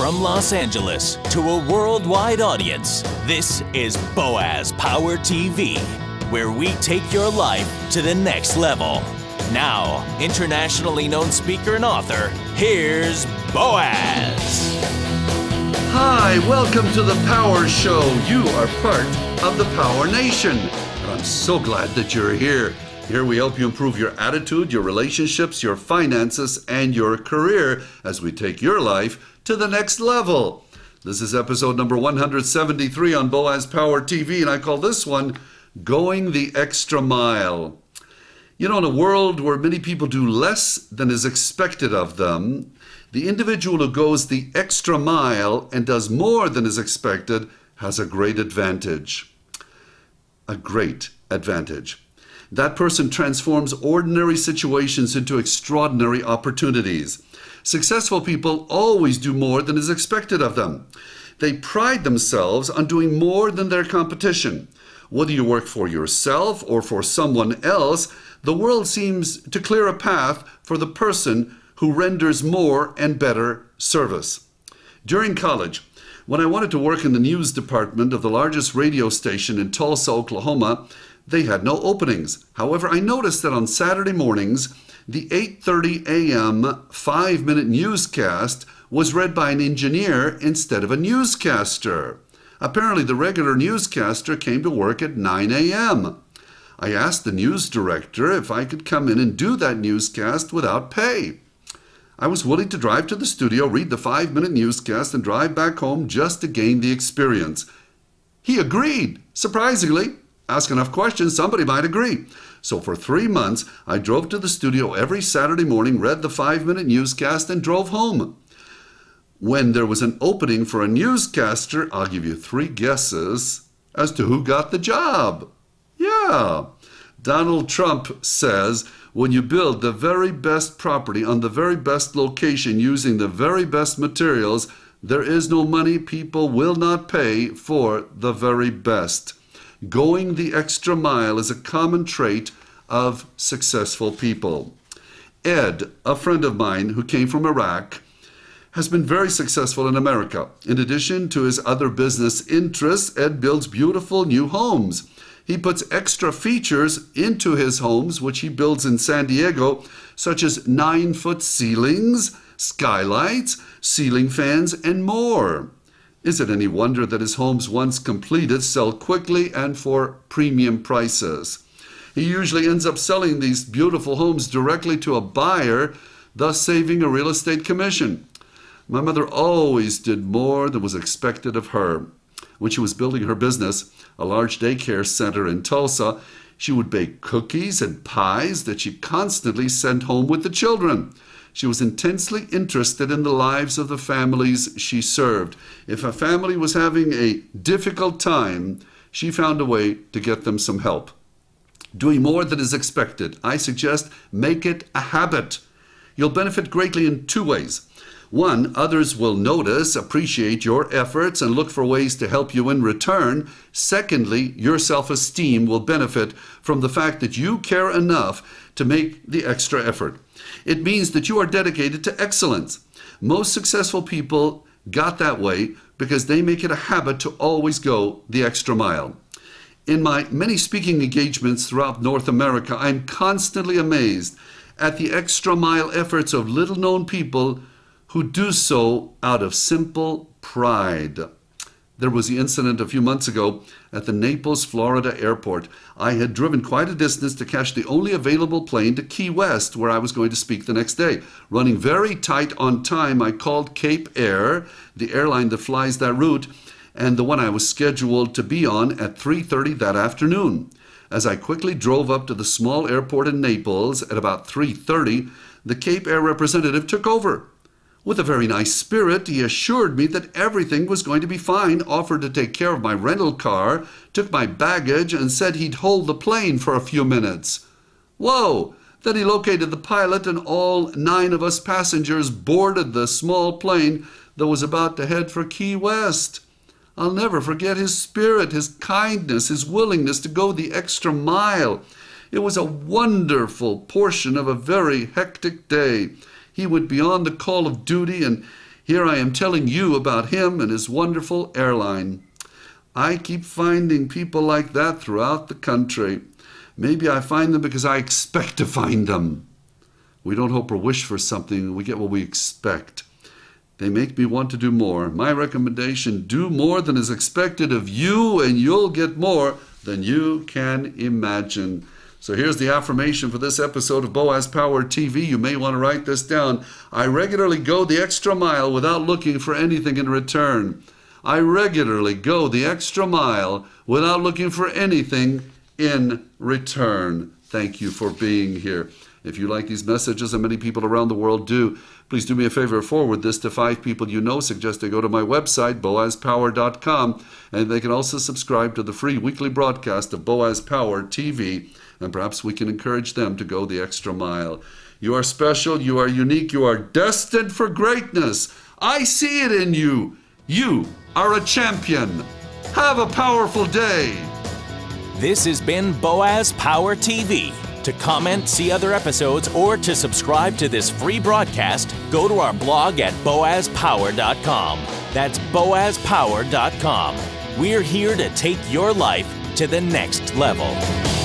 From Los Angeles to a worldwide audience, this is Boaz Power TV, where we take your life to the next level. Now, internationally known speaker and author, here's Boaz. Hi, welcome to the Power Show. You are part of the Power Nation, and I'm so glad that you're here. Here we help you improve your attitude, your relationships, your finances, and your career as we take your life to the next level. This is episode number 173 on Boaz Power TV, and I call this one Going the Extra Mile. You know, in a world where many people do less than is expected of them, the individual who goes the extra mile and does more than is expected has a great advantage. A great advantage. That person transforms ordinary situations into extraordinary opportunities. Successful people always do more than is expected of them. They pride themselves on doing more than their competition. Whether you work for yourself or for someone else, the world seems to clear a path for the person who renders more and better service. During college, when I wanted to work in the news department of the largest radio station in Tulsa, Oklahoma, they had no openings. However, I noticed that on Saturday mornings, the 8:30 a.m. 5-minute newscast was read by an engineer instead of a newscaster. Apparently, the regular newscaster came to work at 9 a.m. I asked the news director if I could come in and do that newscast without pay. I was willing to drive to the studio, read the 5-minute newscast, and drive back home just to gain the experience. He agreed. Surprisingly, ask enough questions, somebody might agree. So for 3 months, I drove to the studio every Saturday morning, read the 5-minute newscast, and drove home. When there was an opening for a newscaster, I'll give you 3 guesses as to who got the job. Yeah. Donald Trump says, when you build the very best property on the very best location using the very best materials, there is no money people will not pay for the very best. Going the extra mile is a common trait of successful people. Ed, a friend of mine who came from Iraq, has been very successful in America. In addition to his other business interests, Ed builds beautiful new homes. He puts extra features into his homes, which he builds in San Diego, such as 9-foot ceilings, skylights, ceiling fans, and more. Is it any wonder that his homes, once completed, sell quickly and for premium prices? He usually ends up selling these beautiful homes directly to a buyer, thus saving a real estate commission. My mother always did more than was expected of her. When she was building her business, a large daycare center in Tulsa, she would bake cookies and pies that she constantly sent home with the children. She was intensely interested in the lives of the families she served. If a family was having a difficult time, she found a way to get them some help. Doing more than is expected, I suggest make it a habit. You'll benefit greatly in 2 ways. 1, others will notice, appreciate your efforts, and look for ways to help you in return. Secondly, your self-esteem will benefit from the fact that you care enough to make the extra effort. It means that you are dedicated to excellence. Most successful people got that way because they make it a habit to always go the extra mile. In my many speaking engagements throughout North America, I'm constantly amazed at the extra mile efforts of little-known people who do so out of simple pride. There was the incident a few months ago at the Naples, Florida airport. I had driven quite a distance to catch the only available plane to Key West, where I was going to speak the next day. Running very tight on time, I called Cape Air, the airline that flies that route, and the one I was scheduled to be on at 3:30 that afternoon. As I quickly drove up to the small airport in Naples at about 3:30, the Cape Air representative took over. With a very nice spirit, he assured me that everything was going to be fine, offered to take care of my rental car, took my baggage, and said he'd hold the plane for a few minutes. Whoa! Then he located the pilot, and all 9 of us passengers boarded the small plane that was about to head for Key West. I'll never forget his spirit, his kindness, his willingness to go the extra mile. It was a wonderful portion of a very hectic day. He went beyond the call of duty, and Here I am telling you about him and his wonderful airline. I keep finding people like that throughout the country. Maybe I find them because I expect to find them. We don't hope or wish for something, we get what we expect. They make me want to do more. My recommendation, do more than is expected of you, and you'll get more than you can imagine. So here's the affirmation for this episode of Boaz Power TV. You may want to write this down. I regularly go the extra mile without looking for anything in return. I regularly go the extra mile without looking for anything in return. Thank you for being here. If you like these messages, and many people around the world do, please do me a favor, forward this to 5 people you know. Suggest they go to my website, boazpower.com, and they can also subscribe to the free weekly broadcast of Boaz Power TV, and perhaps we can encourage them to go the extra mile. You are special, you are unique, you are destined for greatness. I see it in you. You are a champion. Have a powerful day. This has been Boaz Power TV. To comment, see other episodes, or to subscribe to this free broadcast, go to our blog at boazpower.com. That's boazpower.com. We're here to take your life to the next level.